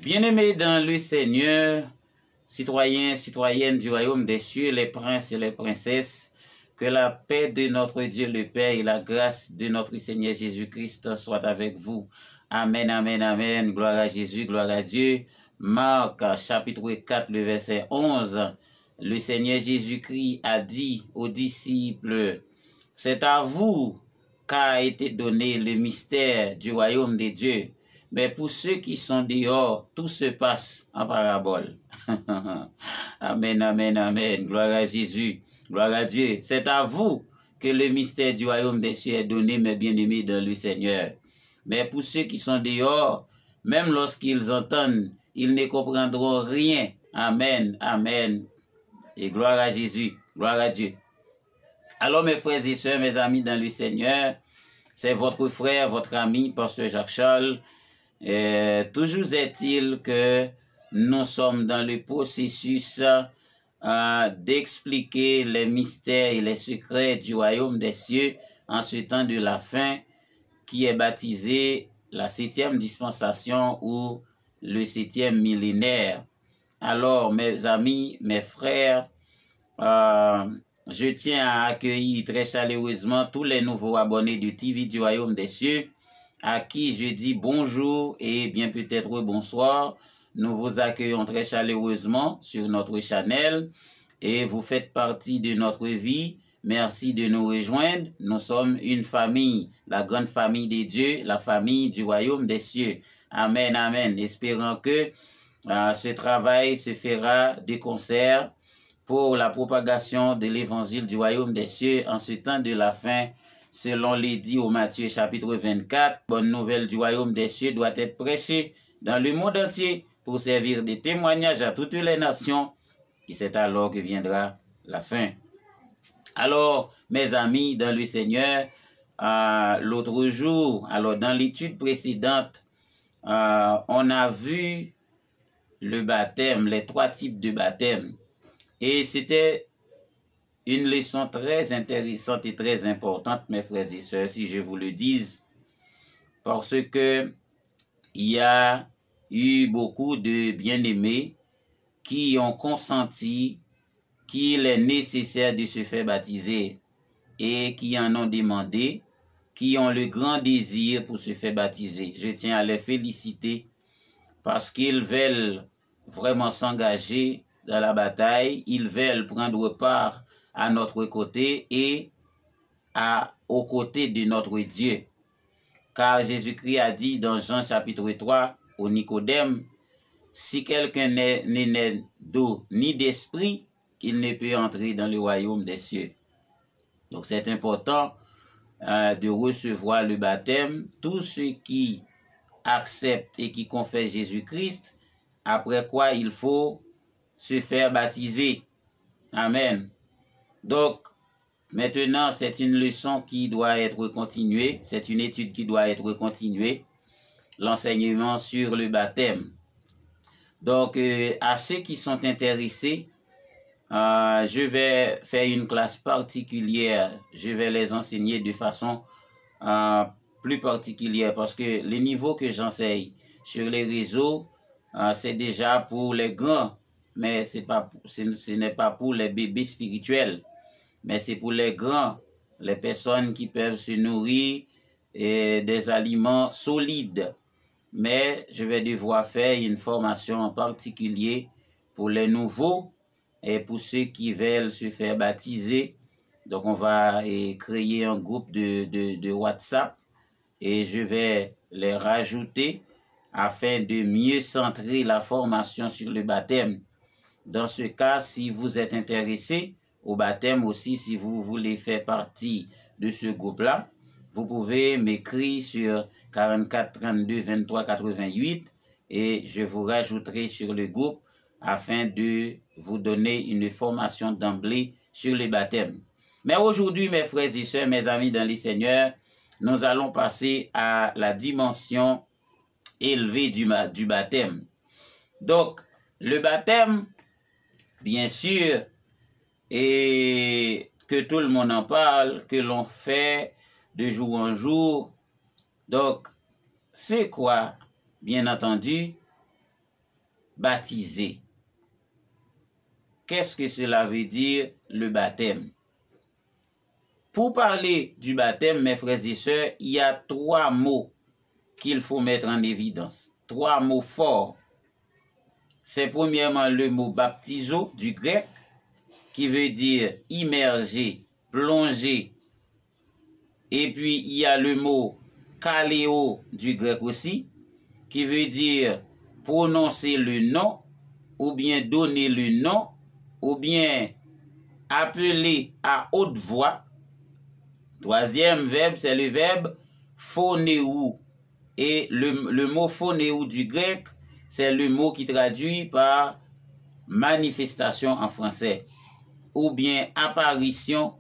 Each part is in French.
Bien-aimés dans le Seigneur, citoyens, citoyennes du royaume des cieux, les princes et les princesses, que la paix de notre Dieu le Père et la grâce de notre Seigneur Jésus-Christ soient avec vous. Amen, amen, amen. Gloire à Jésus, gloire à Dieu. Marc, chapitre 4, le verset 11. Le Seigneur Jésus-Christ a dit aux disciples, « C'est à vous qu'a été donné le mystère du royaume de Dieu. Mais pour ceux qui sont dehors, tout se passe en parabole. » Amen, amen, amen. Gloire à Jésus, gloire à Dieu. C'est à vous que le mystère du royaume des cieux est donné, mes bien-aimés dans le Seigneur. Mais pour ceux qui sont dehors, même lorsqu'ils entendent, ils ne comprendront rien. Amen, amen. Et gloire à Jésus, gloire à Dieu. Alors mes frères et sœurs, mes amis dans le Seigneur, c'est votre frère, votre ami, pasteur Jacques-Charles. Toujours est-il que nous sommes dans le processus d'expliquer les mystères et les secrets du royaume des cieux en ce temps de la fin qui est baptisé la 7e dispensation ou le 7e millénaire. Alors mes amis, mes frères, je tiens à accueillir très chaleureusement tous les nouveaux abonnés du TV du royaume des cieux à qui je dis bonjour et bien peut-être bonsoir. Nous vous accueillons très chaleureusement sur notre channel et vous faites partie de notre vie. Merci de nous rejoindre. Nous sommes une famille, la grande famille de Dieu, la famille du royaume des cieux. Amen, amen. Espérant que ce travail se fera de concert pour la propagation de l'évangile du royaume des cieux en ce temps de la fin. Selon l'édit au Matthieu chapitre 24, bonne nouvelle du royaume des cieux doit être prêchée dans le monde entier pour servir de témoignage à toutes les nations. Et c'est alors que viendra la fin. Alors, mes amis dans le Seigneur, l'autre jour, alors dans l'étude précédente, on a vu le baptême, les 3 types de baptême. Et c'était une leçon très intéressante et très importante, mes frères et sœurs, si je vous le dis, parce que il y a eu beaucoup de bien-aimés qui ont consenti qu'il est nécessaire de se faire baptiser et qui en ont demandé, qui ont le grand désir pour se faire baptiser. Je tiens à les féliciter parce qu'ils veulent vraiment s'engager dans la bataille, ils veulent prendre part à notre côté et aux côtés de notre Dieu. Car Jésus-Christ a dit dans Jean chapitre 3 au Nicodème, si quelqu'un n'est né d'eau ni d'esprit, il ne peut entrer dans le royaume des cieux. Donc c'est important de recevoir le baptême. Tous ceux qui acceptent et qui confessent Jésus-Christ, après quoi il faut se faire baptiser. Amen. Donc, maintenant, c'est une leçon qui doit être continuée. C'est une étude qui doit être continuée. L'enseignement sur le baptême. Donc, à ceux qui sont intéressés, je vais faire une classe particulière. Je vais les enseigner de façon plus particulière parce que le niveau que j'enseigne sur les réseaux, c'est déjà pour les grands, mais ce n'est pas pour les bébés spirituels, mais c'est pour les grands, les personnes qui peuvent se nourrir des aliments solides. Mais je vais devoir faire une formation en particulier pour les nouveaux et pour ceux qui veulent se faire baptiser. Donc on va créer un groupe de WhatsApp et je vais les rajouter afin de mieux centrer la formation sur le baptême. Dans ce cas, si vous êtes intéressé au baptême aussi, si vous voulez faire partie de ce groupe-là, vous pouvez m'écrire sur 44 32 23 88 et je vous rajouterai sur le groupe afin de vous donner une formation d'emblée sur le baptême. Mais aujourd'hui, mes frères et sœurs, mes amis dans le Seigneur, nous allons passer à la dimension élevée du baptême. Donc, le baptême, bien sûr, et que tout le monde en parle, que l'on fait de jour en jour. Donc, c'est quoi? Bien entendu, baptisé. Qu'est-ce que cela veut dire, le baptême? Pour parler du baptême, mes frères et sœurs, il y a 3 mots qu'il faut mettre en évidence. 3 mots forts. C'est premièrement le mot baptizo du grec, qui veut dire immerger, plonger. Et puis il y a le mot kaleo du grec aussi, qui veut dire prononcer le nom, ou bien donner le nom, ou bien appeler à haute voix. Troisième verbe, c'est le verbe phonéou. Et le mot phonéou du grec, c'est le mot qui traduit par manifestation en français, ou bien apparition,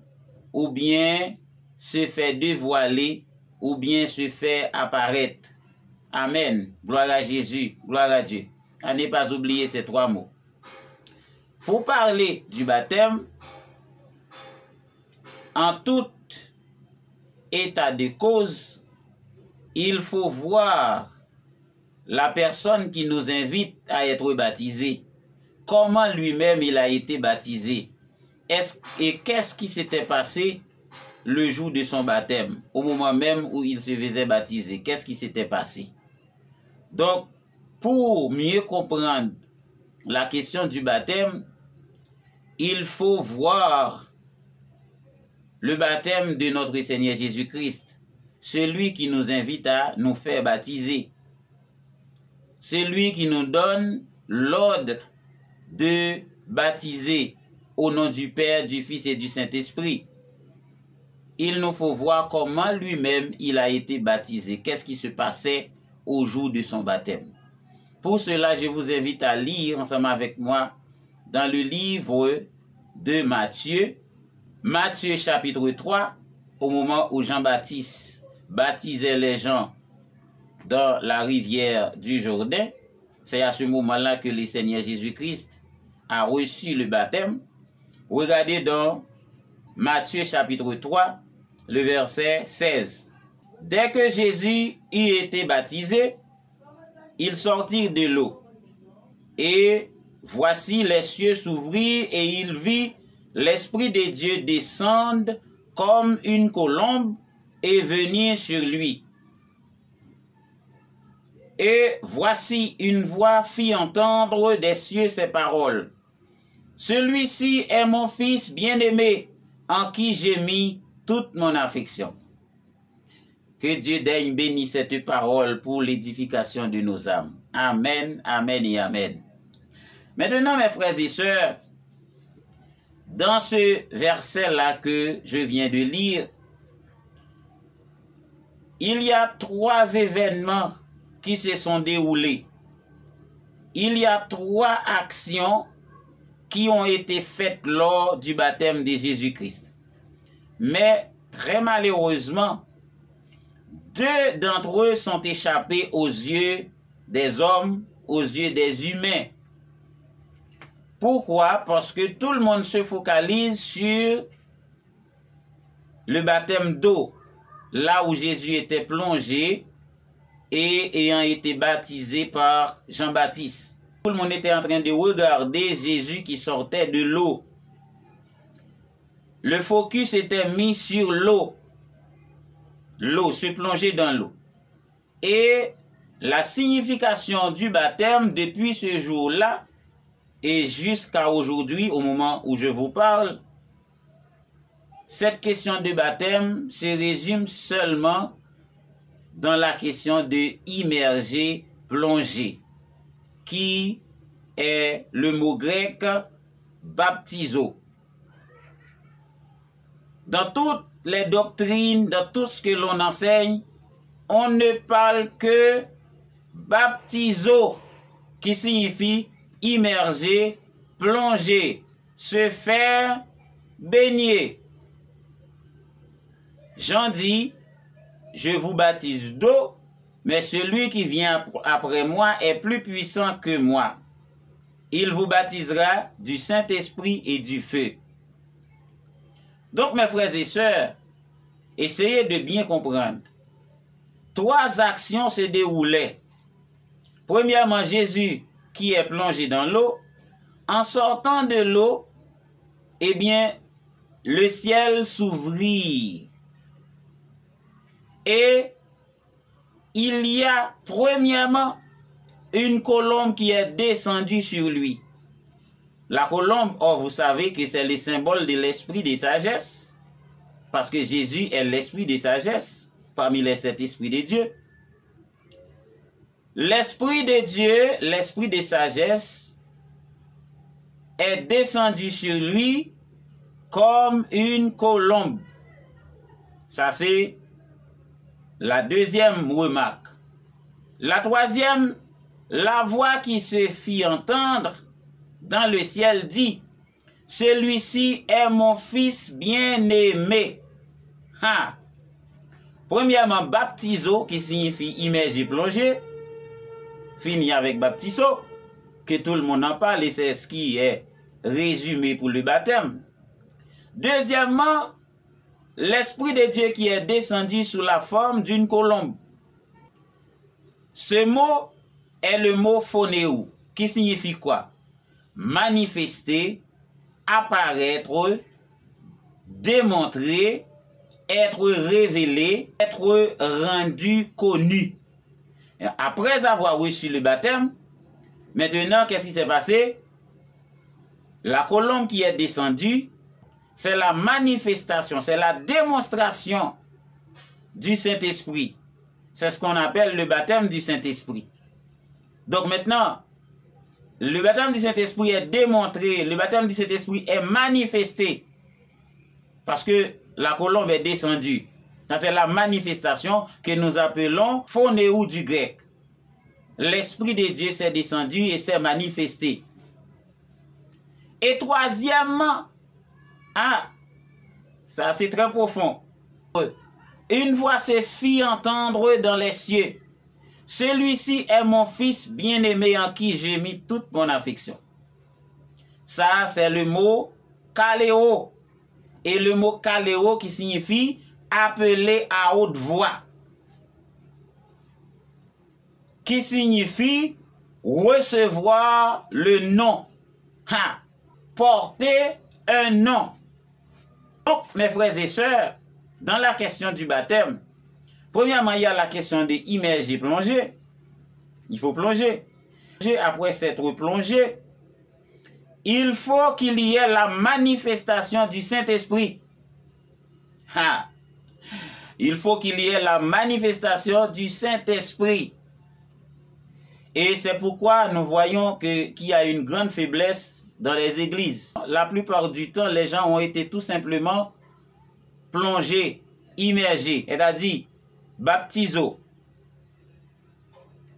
ou bien se fait dévoiler, ou bien se fait apparaître. Amen. Gloire à Jésus, gloire à Dieu. À ne pas oublier ces 3 mots. Pour parler du baptême, en tout état de cause, il faut voir la personne qui nous invite à être baptisé. Comment lui-même il a été baptisé. Et qu'est-ce qui s'était passé le jour de son baptême, au moment même où il se faisait baptiser. Qu'est-ce qui s'était passé? Donc, pour mieux comprendre la question du baptême, il faut voir le baptême de notre Seigneur Jésus-Christ, celui qui nous invite à nous faire baptiser, celui qui nous donne l'ordre de baptiser au nom du Père, du Fils et du Saint-Esprit. Il nous faut voir comment lui-même il a été baptisé, qu'est-ce qui se passait au jour de son baptême. Pour cela, je vous invite à lire ensemble avec moi dans le livre de Matthieu, Matthieu chapitre 3, au moment où Jean-Baptiste baptisait les gens dans la rivière du Jourdain. C'est à ce moment-là que le Seigneur Jésus-Christ a reçu le baptême. Regardez dans Matthieu chapitre 3, le verset 16. Dès que Jésus eut été baptisé, il sortit de l'eau. Et voici les cieux s'ouvrirent et il vit l'Esprit de Dieu descendre comme une colombe et venir sur lui. Et voici une voix fit entendre des cieux ces paroles. Celui-ci est mon Fils bien-aimé, en qui j'ai mis toute mon affection. Que Dieu daigne bénir cette parole pour l'édification de nos âmes. Amen, amen et amen. Maintenant, mes frères et sœurs, dans ce verset-là que je viens de lire, il y a 3 événements qui se sont déroulés. Il y a 3 actions qui ont été faites lors du baptême de Jésus-Christ. Mais très malheureusement, 2 d'entre eux sont échappés aux yeux des hommes, aux yeux des humains. Pourquoi? Parce que tout le monde se focalise sur le baptême d'eau, là où Jésus était plongé et ayant été baptisé par Jean-Baptiste. Tout le monde était en train de regarder Jésus qui sortait de l'eau. Le focus était mis sur l'eau. L'eau, se plonger dans l'eau. Et la signification du baptême depuis ce jour-là et jusqu'à aujourd'hui, au moment où je vous parle, cette question de baptême se résume seulement dans la question de immerger, plonger, qui est le mot grec baptizo. Dans toutes les doctrines, dans tout ce que l'on enseigne, on ne parle que baptizo, qui signifie immerger, plonger, se faire baigner. Jean dit, je vous baptise d'eau, mais celui qui vient après moi est plus puissant que moi. Il vous baptisera du Saint-Esprit et du feu. Donc, mes frères et sœurs, essayez de bien comprendre. 3 actions se déroulaient. Premièrement, Jésus qui est plongé dans l'eau, en sortant de l'eau, eh bien, le ciel s'ouvrit. Et il y a premièrement une colombe qui est descendue sur lui. La colombe, vous savez que c'est le symbole de l'esprit de sagesse, parce que Jésus est l'esprit de sagesse parmi les 7 esprits de Dieu. L'esprit de Dieu, l'esprit de sagesse, est descendu sur lui comme une colombe. Ça, c'est la deuxième remarque. La troisième, la voix qui se fit entendre dans le ciel dit, « Celui-ci est mon fils bien-aimé. » Premièrement, baptizo, qui signifie immergé, plongé, fini avec baptizo, que tout le monde en parle, et c'est ce qui est résumé pour le baptême. Deuxièmement, l'Esprit de Dieu qui est descendu sous la forme d'une colombe. Ce mot est le mot phonéou, qui signifie quoi? Manifester, apparaître, démontrer, être révélé, être rendu connu. Et après avoir reçu le baptême, maintenant, qu'est-ce qui s'est passé? La colombe qui est descendue, c'est la manifestation, c'est la démonstration du Saint-Esprit. C'est ce qu'on appelle le baptême du Saint-Esprit. Donc maintenant, le baptême du Saint-Esprit est démontré, le baptême du Saint-Esprit est manifesté. Parce que la colombe est descendue. C'est la manifestation que nous appelons phonéou du grec. L'Esprit de Dieu s'est descendu et s'est manifesté. Et troisièmement, ça c'est très profond. Une voix se fit entendre dans les cieux. Celui-ci est mon fils bien-aimé en qui j'ai mis toute mon affection. Ça c'est le mot kaléo. Et le mot kaléo qui signifie appeler à haute voix. Qui signifie recevoir le nom. Porter un nom. Donc, mes frères et sœurs, dans la question du baptême, premièrement, il y a la question de immerger, plonger. Il faut plonger. Après s'être plongé, il faut qu'il y ait la manifestation du Saint-Esprit. Il faut qu'il y ait la manifestation du Saint-Esprit. Et c'est pourquoi nous voyons qu'il y a une grande faiblesse dans les églises. La plupart du temps, les gens ont été tout simplement plongés, immergés, c'est-à-dire baptiso.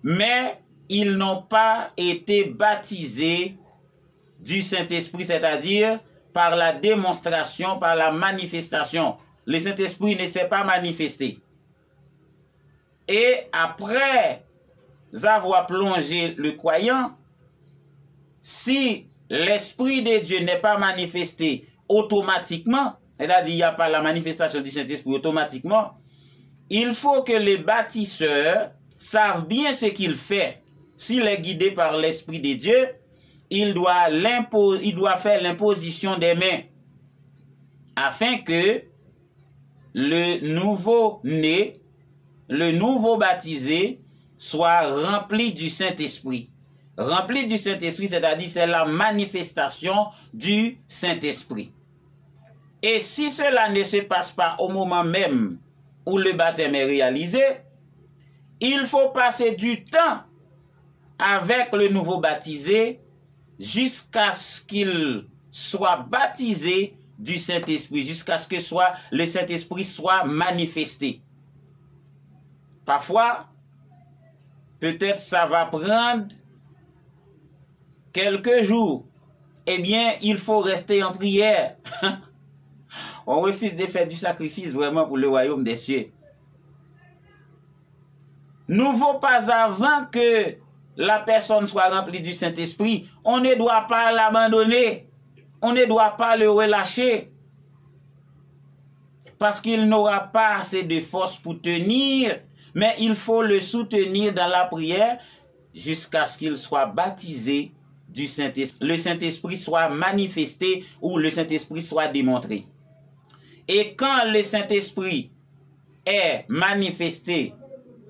Mais ils n'ont pas été baptisés du Saint-Esprit, c'est-à-dire par la démonstration, par la manifestation. Le Saint-Esprit ne s'est pas manifesté. Et après avoir plongé le croyant, si l'Esprit de Dieu n'est pas manifesté automatiquement, c'est-à-dire il n'y a pas la manifestation du Saint-Esprit automatiquement, il faut que les bâtisseurs savent bien ce qu'il fait. S'il est guidé par l'Esprit de Dieu, il doit faire l'imposition des mains afin que le nouveau-né, le nouveau baptisé, soit rempli du Saint-Esprit. Rempli du Saint-Esprit, c'est-à-dire c'est la manifestation du Saint-Esprit. Et si cela ne se passe pas au moment même où le baptême est réalisé, il faut passer du temps avec le nouveau baptisé jusqu'à ce qu'il soit baptisé du Saint-Esprit, jusqu'à ce que le Saint-Esprit soit manifesté. Parfois, peut-être ça va prendre quelques jours. Eh bien, il faut rester en prière. On refuse de faire du sacrifice vraiment pour le royaume des cieux. Nouveau pas avant que la personne soit remplie du Saint-Esprit, on ne doit pas l'abandonner. On ne doit pas le relâcher. Parce qu'il n'aura pas assez de force pour tenir, mais il faut le soutenir dans la prière jusqu'à ce qu'il soit baptisé du Saint-Esprit, le Saint-Esprit soit manifesté ou le Saint-Esprit soit démontré. Et quand le Saint-Esprit est manifesté,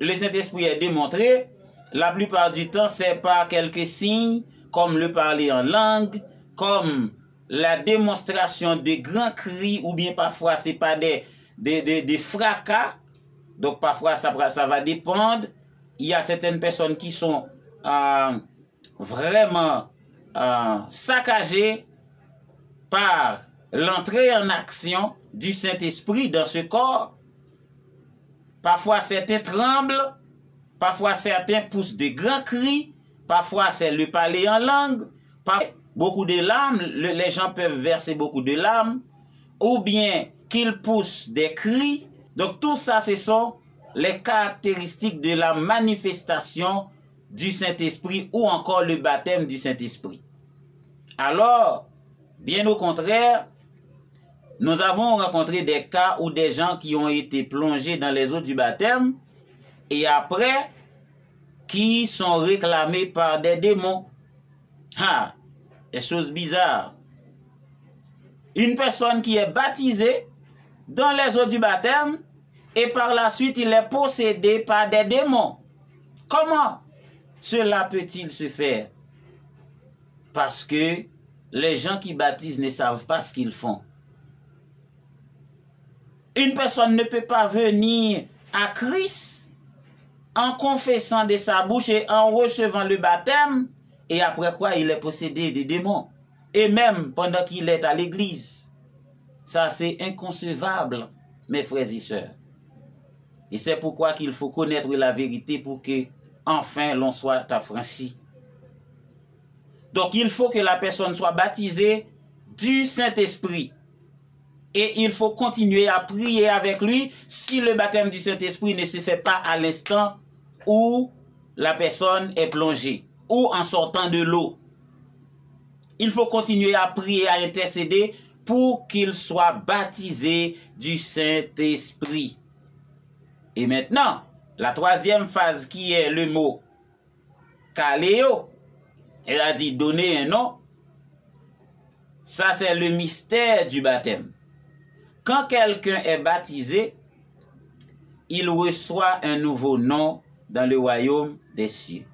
le Saint-Esprit est démontré, la plupart du temps, c'est par quelques signes, comme le parler en langue, comme la démonstration de grands cris, ou bien parfois c'est pas des fracas. Donc parfois ça va dépendre. Il y a certaines personnes qui sont vraiment saccagées par l'entrée en action du Saint-Esprit dans ce corps. Parfois certains tremblent, parfois certains poussent de grands cris, parfois c'est le parler en langue, beaucoup de larmes, les gens peuvent verser beaucoup de larmes, ou bien qu'ils poussent des cris. Donc tout ça, ce sont les caractéristiques de la manifestation du Saint-Esprit ou encore le baptême du Saint-Esprit. Alors, bien au contraire, nous avons rencontré des cas où des gens qui ont été plongés dans les eaux du baptême et après, qui sont réclamés par des démons. Ah, des choses bizarres. Une personne qui est baptisée dans les eaux du baptême et par la suite il est possédé par des démons. Comment cela peut-il se faire? Parce que les gens qui baptisent ne savent pas ce qu'ils font. Une personne ne peut pas venir à Christ en confessant de sa bouche et en recevant le baptême, et après quoi il est possédé des démons. Et même pendant qu'il est à l'église. Ça c'est inconcevable, mes frères et sœurs. Et c'est pourquoi qu'il faut connaître la vérité pour que enfin l'on soit affranchi. Donc il faut que la personne soit baptisée du Saint-Esprit. Et il faut continuer à prier avec lui si le baptême du Saint-Esprit ne se fait pas à l'instant où la personne est plongée ou en sortant de l'eau. Il faut continuer à prier, à intercéder pour qu'il soit baptisé du Saint-Esprit. Et maintenant, la troisième phase qui est le mot kaléo, elle a dit donner un nom. Ça c'est le mystère du baptême. Quand quelqu'un est baptisé, il reçoit un nouveau nom dans le royaume des cieux.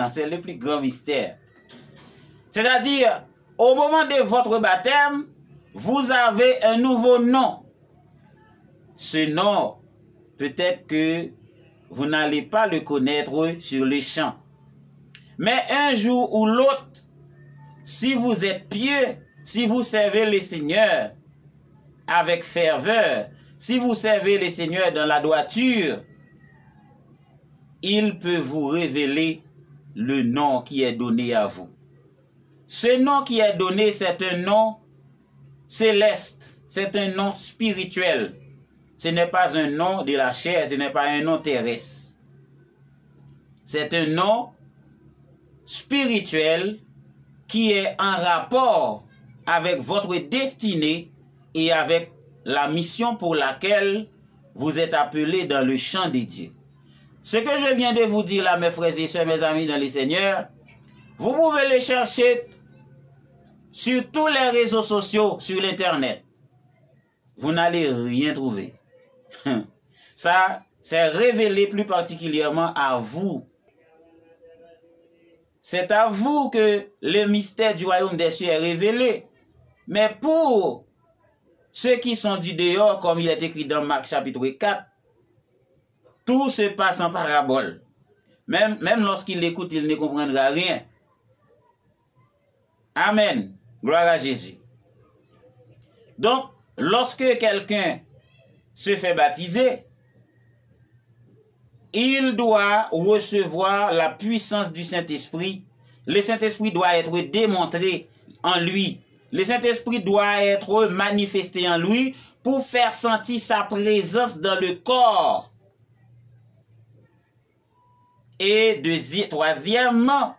C'est le plus grand mystère. C'est-à-dire, au moment de votre baptême, vous avez un nouveau nom. Ce nom, peut-être que vous n'allez pas le connaître sur le champ. Mais un jour ou l'autre, si vous êtes pieux, si vous servez le Seigneur avec ferveur, si vous servez le Seigneur dans la droiture, il peut vous révéler le nom qui est donné à vous. Ce nom qui est donné, c'est un nom céleste, c'est un nom spirituel. Ce n'est pas un nom de la chair, ce n'est pas un nom terrestre. C'est un nom spirituel qui est en rapport avec votre destinée et avec la mission pour laquelle vous êtes appelés dans le champ de Dieu. Ce que je viens de vous dire là, mes frères et sœurs, mes amis dans le Seigneur, vous pouvez le chercher sur tous les réseaux sociaux, sur l'internet. Vous n'allez rien trouver. Ça, c'est révélé plus particulièrement à vous. C'est à vous que le mystère du royaume des cieux est révélé. Mais pour ceux qui sont du dehors, comme il est écrit dans Marc chapitre 4, tout se passe en parabole. Même lorsqu'il l'écoute, il ne comprendra rien. Amen. Gloire à Jésus. Donc, lorsque quelqu'un se fait baptiser, il doit recevoir la puissance du Saint-Esprit. Le Saint-Esprit doit être démontré en lui. Le Saint-Esprit doit être manifesté en lui pour faire sentir sa présence dans le corps. Et troisièmement,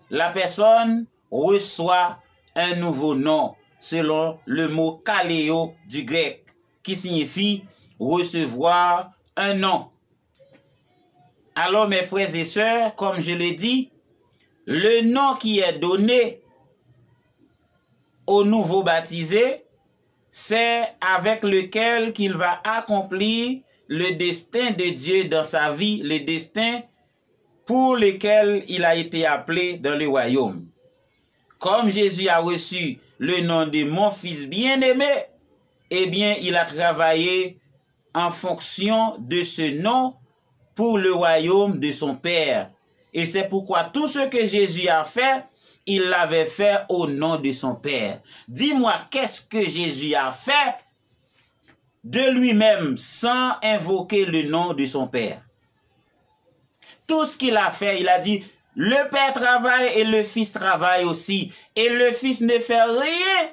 la personne reçoit un nouveau nom selon le mot kaléo du grec qui signifie recevoir un nom. Alors mes frères et sœurs, comme je l'ai dit, le nom qui est donné au nouveau baptisé, c'est avec lequel qu'il va accomplir le destin de Dieu dans sa vie, le destin pour lequel il a été appelé dans le royaume. Comme Jésus a reçu le nom de mon fils bien-aimé, eh bien, il a travaillé en fonction de ce nom pour le royaume de son Père. Et c'est pourquoi tout ce que Jésus a fait, il l'avait fait au nom de son Père. Dis-moi, qu'est-ce que Jésus a fait de lui-même sans invoquer le nom de son Père? Tout ce qu'il a fait, il a dit, le Père travaille et le Fils travaille aussi. Et le Fils ne fait rien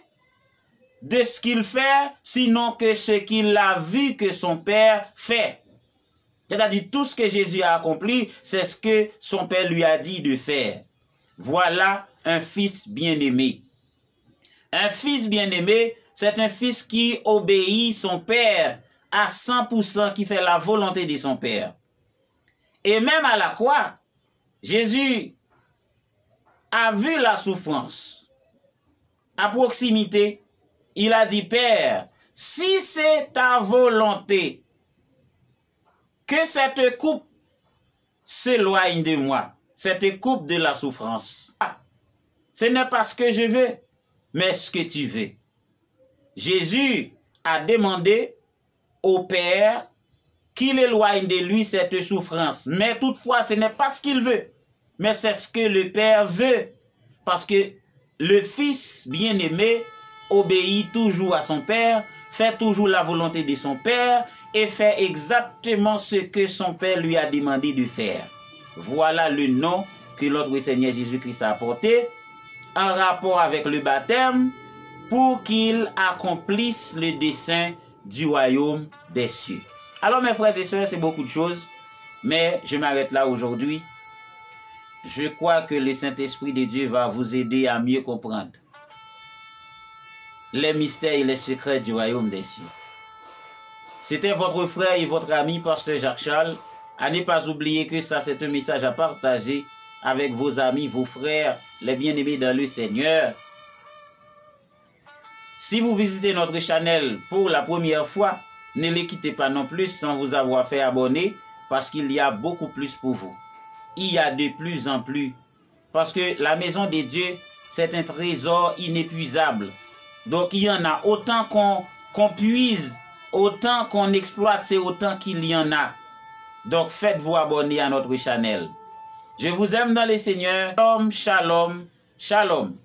de ce qu'il fait, sinon que ce qu'il a vu que son Père fait. C'est-à-dire, tout ce que Jésus a accompli, c'est ce que son Père lui a dit de faire. Voilà un fils bien-aimé. Un fils bien-aimé, c'est un fils qui obéit son Père à 100%, qui fait la volonté de son Père. Et même à la croix, Jésus a vu la souffrance. À proximité, il a dit, Père, si c'est ta volonté que cette coupe s'éloigne de moi, cette coupe de la souffrance, ce n'est pas ce que je veux, mais ce que tu veux. Jésus a demandé au Père qu'il éloigne de lui cette souffrance. Mais toutefois, ce n'est pas ce qu'il veut, mais c'est ce que le Père veut. Parce que le Fils bien-aimé obéit toujours à son Père, fait toujours la volonté de son Père et fait exactement ce que son Père lui a demandé de faire. Voilà le nom que notre Seigneur Jésus-Christ a apporté en rapport avec le baptême pour qu'il accomplisse le dessein du royaume des cieux. Alors mes frères et sœurs, c'est beaucoup de choses, mais je m'arrête là aujourd'hui. Je crois que le Saint-Esprit de Dieu va vous aider à mieux comprendre les mystères et les secrets du royaume des cieux. C'était votre frère et votre ami, Pasteur Jacques Charles. À ne pas oublier que ça, c'est un message à partager avec vos amis, vos frères, les bien-aimés dans le Seigneur. Si vous visitez notre chaîne pour la première fois, ne les quittez pas non plus sans vous avoir fait abonner, parce qu'il y a beaucoup plus pour vous. Il y a de plus en plus. Parce que la maison de Dieu, c'est un trésor inépuisable. Donc il y en a autant qu'on puise, autant qu'on exploite, c'est autant qu'il y en a. Donc faites-vous abonner à notre chaîne. Je vous aime dans le Seigneur. Shalom, shalom, shalom.